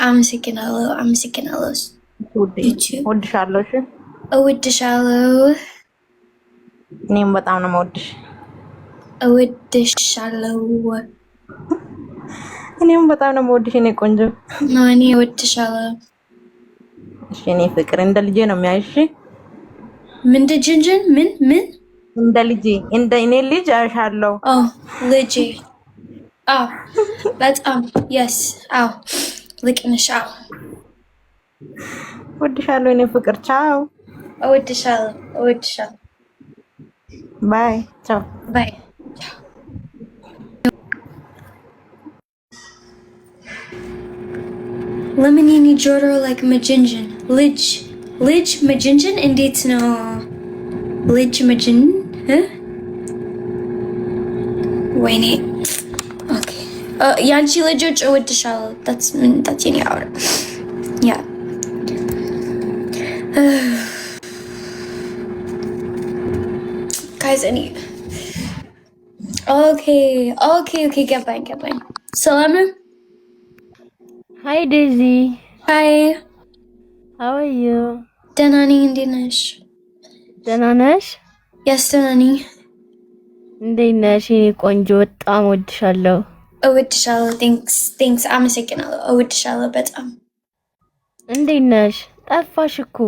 አመሰግናለሁ YouTube እወድሻለሁ እሺ እወድሻለሁ እኔም በጣም ነው የምወድሽ እወድሻለሁ እኔም በጣም ነው የምወድሽ እኔ ቆንጆ እኔ እወድሻለሁ እሺ እኔ ፍቅር እንደ ልጄ ነው የሚያይሽ ምን ድጅንጅን ምን እንደ ልጄ እንደ እኔ ልጅ አይሻለሁ ልጄ በጣም yes ልክ ነሽ እወድሻለሁ እኔ ፍቅር ቻው እወድሻለሁ ባይ ቻው ባይ ለምን የኔ ጆሮ like መጅንጅን ልጅ መጅንጅን እንዴት ነው ልጅ መጅን ወይኔ ኦኬ ያንቺ ልጆች እወድሻለሁ that's የኔ አውራ yeah guys I need okay ገባኝ ሰላም ነው Hi Daisy. Hi. How are you? ደህና ነኝ እንዴት ነሽ? ደህና ነሽ? Yes ደህና ነኝ። እንዴት ነሽ? የኔ ቆንጆ በጣም እወድሻለሁ። እወድሻለሁ thanks አመሰግናለሁ እወድሻለሁ በጣም። እንዴት ነሽ? ጠፋሽ እኮ።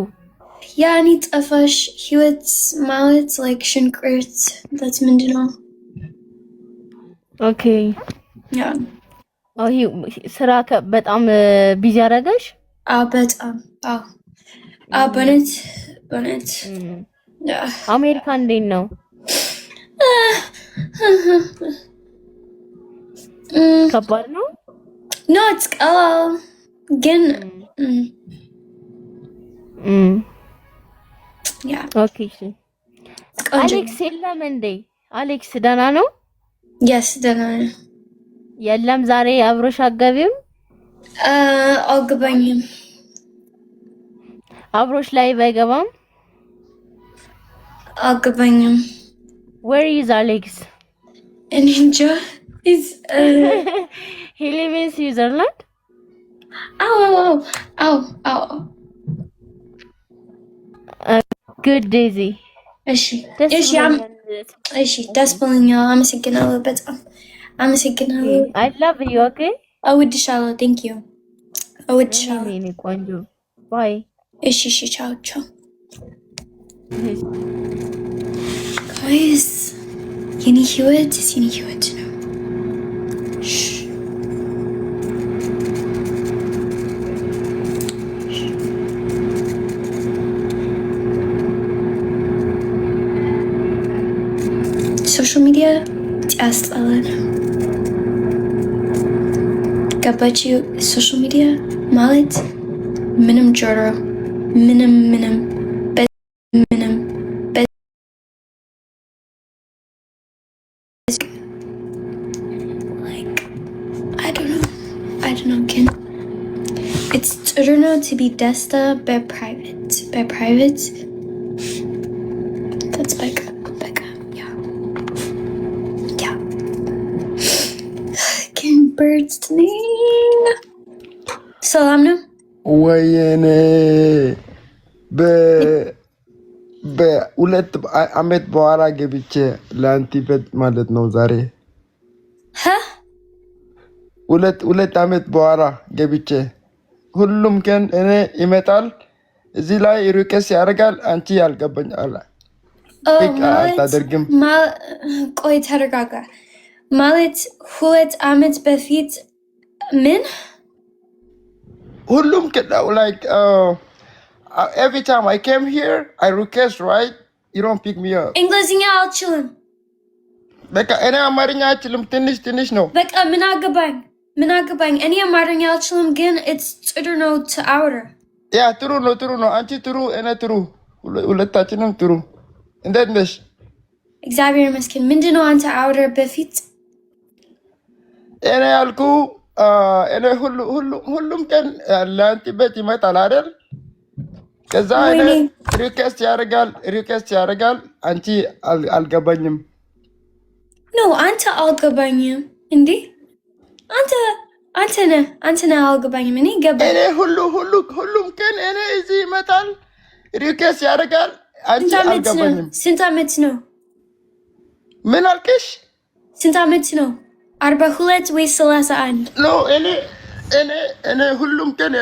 ያኔ ጠፋሽ ህይወት ማለት like ሽንኩርት that's ምንድን ነው? Okay. Yeah. ስራ በጣም ቢዚ አደረገሽ? በጣም በእውነት አሜሪካ እንዴት ነው? ከባድ ነው? No it's ግን ኦኬ አሌክስ የለም እንዴ? አሌክስ ደህና ነው? Yes ደህና ነው። የለም ዛሬ አብሮሽ አገቢም አልገባኝም አብሮሽ ላይ ባይገባም አልገባኝም where is Alex እንጃ is he lives in Switzerland good Daisy እሺ ደስ ብሎኛል አመሰግናለሁ በጣም አመሰግናለሁ I love you okay እወድሻለሁ thank you እወድሻለሁ የኔ ቆንጆ bye እሺ ቻው guys የኔ ህይወት ነው ሶሻል ሚዲያ ያስጠላል ገባችሁ ሶሻል ሚዲያ ማለት ምንም ጆሮ ምንም like I don't know ግን it's ጥሩ ነው to be ደስታ በprivate that's በቃ birds name ሰላም ነው ወይኔ በሁለት አመት በኋላ ገብቼ ለአንቲቤት ማለት ነው ዛሬ ሁለት አመት በኋላ ገብቼ ሁሉም ቀን እኔ ይመጣል እዚህ ላይ ሪኩዌስት ያደርጋል አንቺ ያልገባኝ አለ አታደርግም ቆይ ተረጋጋ ማለት 2 አመት በፊት ምን ሁሉም like every time I came here I request right you don't pick me up እንግሊዝኛ አልችልም በቃ እኔ አማርኛ አልችልም ትንሽ ነው በቃ ምን አገባኝ እኔ አማርኛ አልችልም ግን it's ጥሩ ነው to order ያ ጥሩ ነው አንቺ ጥሩ እኔ ጥሩ ሁለታችንም ጥሩ እንዴት ነሽ እግዚአብሔር ይመስገን ምንድነው አንተ order በፊት እኔ ያልኩ እኔ ሁሉም ቀን ለአንቲቤት ይመጣል አይደል ከዛ እኔ ሪኩዌስት ያደርጋል አንቺ አልገባኝም No, አንተ አልገባኝም እንዴ አንተ አንተነ አልገባኝም። እኔ ገባኝ። እኔ ሁሉም ቀን እኔ እዚህ ይመጣል ሪኩዌስት ያደርጋል። አንቺ አልገባኝም። ስንት ዓመት ነው? ምን አልክሽ? ስንት ዓመት ነው? 42 ወይስ 31? ኖ እኔ ሁሉም ቀን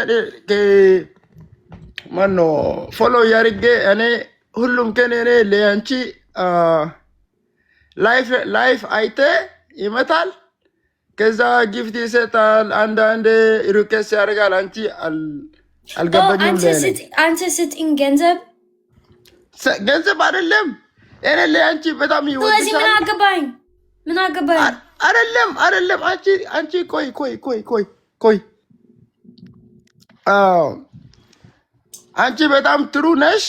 ማነው ፎሎ ያርጌ እኔ ሁሉም ቀን እኔ ለአንቺ ላይፍ አይተ ይመጣል። ከዛ ጊፍት ይሰጣል። አንዳንድ ሪኩዌስት ያደርጋል። አንቺ አልገባኝም። አንተ ስጥኝ ገንዘብ አይደለም እኔ ለአንቺ በጣም ይወድሻል። ስለዚህ ምን አገባኝ? አይደለም አንቺ ቆይ አንቺ በጣም ጥሩ ነሽ።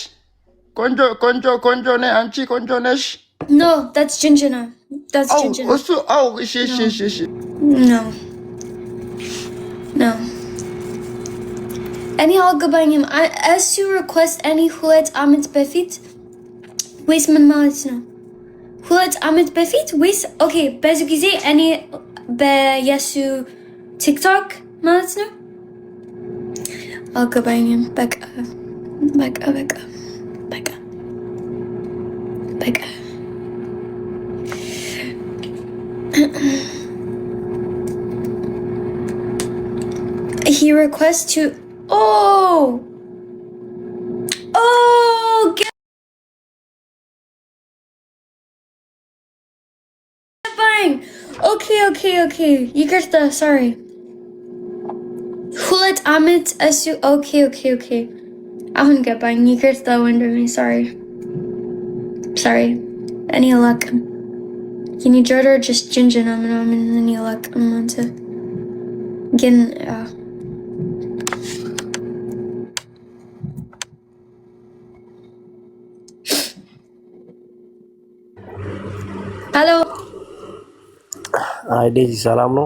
ቆንጆ ነሽ። አንቺ ቆንጆ ነሽ። No, that's Jinjana. እሱ እሺ No. እኔ አልገባኝም። እሱ ሪኩዌስት እኔ 2 ዓመት በፊት ወይስ ምን ማለት ነው? 2 ዓመት በፊት ወይስ ኦኬ፣ በዚህ ጊዜ እኔ በየሱ ቲክቶክ ማለት ነው። አልገባኝም። በቃ He requests to Okay. ይቅርታ sorry. 2 ዓመት እሱ okay. አሁን ገባኝ። ይቅርታ ወንድሜ sorry. እኔ አላውቅም። የኔ ጆሮ just ጅንጅና ምናምን እኔ አላውቅም። አንተ ግን ሄሎ ዴዚ ሰላም ነው?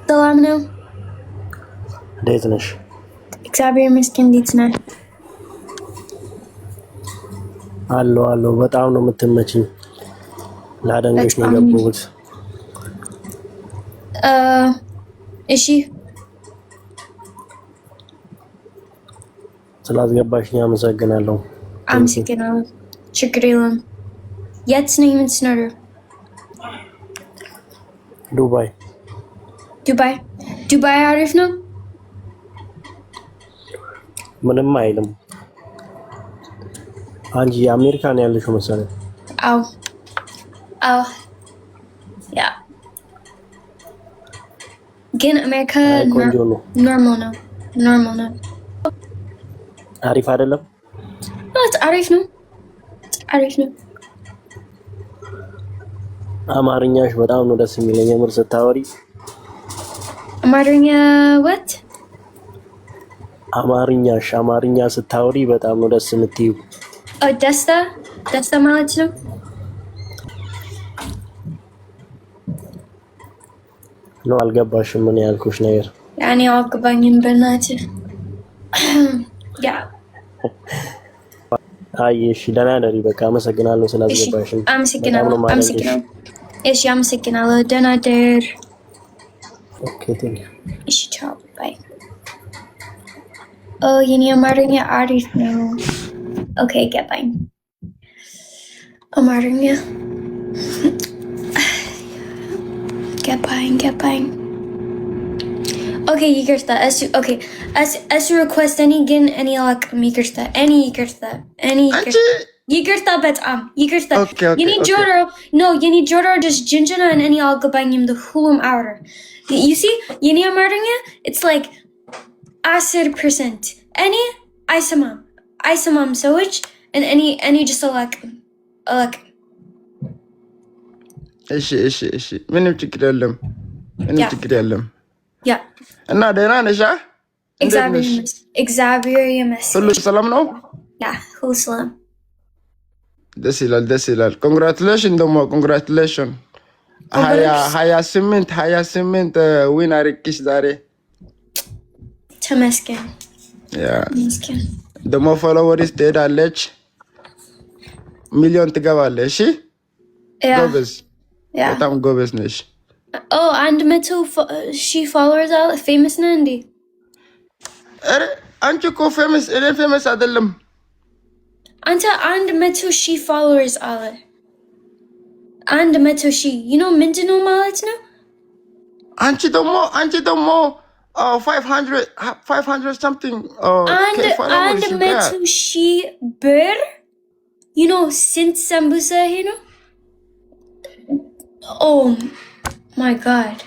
ሰላም ነው። እንዴት ነሽ? እግዚአብሔር ይመስገን። እንዴት ነህ? አለሁ። በጣም ነው የምትመችኝ። ላደንቅሽ ነው የገባሁት። እሺ ስላስገባሽኝ አመሰግናለሁ። ችግር የለም። የት ነው የምትኖረው? ዱባይ አሪፍ ነው? ምንም አይልም። አንቺ አሜሪካ ነው ያለሽው መሰለኝ። አዎ ያ ግን አሜሪካ ኖርማል ነው። አሪፍ አይደለም? አሪፍ ነው። አማርኛሽ በጣም ነው ደስ የሚለኝ የምር ስታወሪ። አማርኛ what? አማርኛ ስታወሪ በጣም ነው ደስ የምትይው። ደስታ ማለት ነው። ነው አልገባሽም? ምን ያልኩሽ ነገር ያኔ አልገባኝም። በእናትህ ያ እሺ፣ ደህና ነሪ። በቃ አመሰግናለሁ ስላስገባሽኝ። አመሰግናለሁ። እሺ፣ አመሰግናለሁ። ደህና ደር። ኦኬ፣ ቴንክ ዩ። እሺ፣ ቻው፣ ባይ። የኔ አማርኛ አሪፍ ነው። ኦኬ፣ ገባኝ። አማርኛ ገባኝ። ኦኬ፣ ይቅርታ። እሱ ሪኩዌስት እኔ ግን እኔ አላውቅም። ይቅርታ በጣም ይቅርታ። የኔ ጆሮ just ጅንጅና እኔ አልገባኝም። ሁሉም አውራ you see የኔ አማርኛ it's like 10%. እኔ አይሰማም ሰዎች እኔ just አላውቅም። እሺ ምንም ችግር የለም። ያ እና ደህና ነሽ? እግዚአብሔር ይመስገን። ሁሉ ሰላም ነው? ያ ሁሉ ሰላም። ደስ ይላል። ኮንግራቹሌሽን 28 ዊን አርኪሽ ዛሬ። ተመስገን። ደግሞ ፎሎወርስ ትሄዳለች፣ ሚሊዮን ትገባለች። እሺ ጎበዝ፣ በጣም ጎበዝ ነሽ። Oh, and meto she followers are famous na ndi. ኧረ አንቺ እኮ ፌመስ እኔ ፌመስ አይደለም። Anta and meto she followers are. And meto she. You know ምንድን ነው ማለት ነው? አንቺ ደግሞ 500 something and meto she ብር. You know ስንት ሰንቡሳ ይሄ ነው? Oh my god.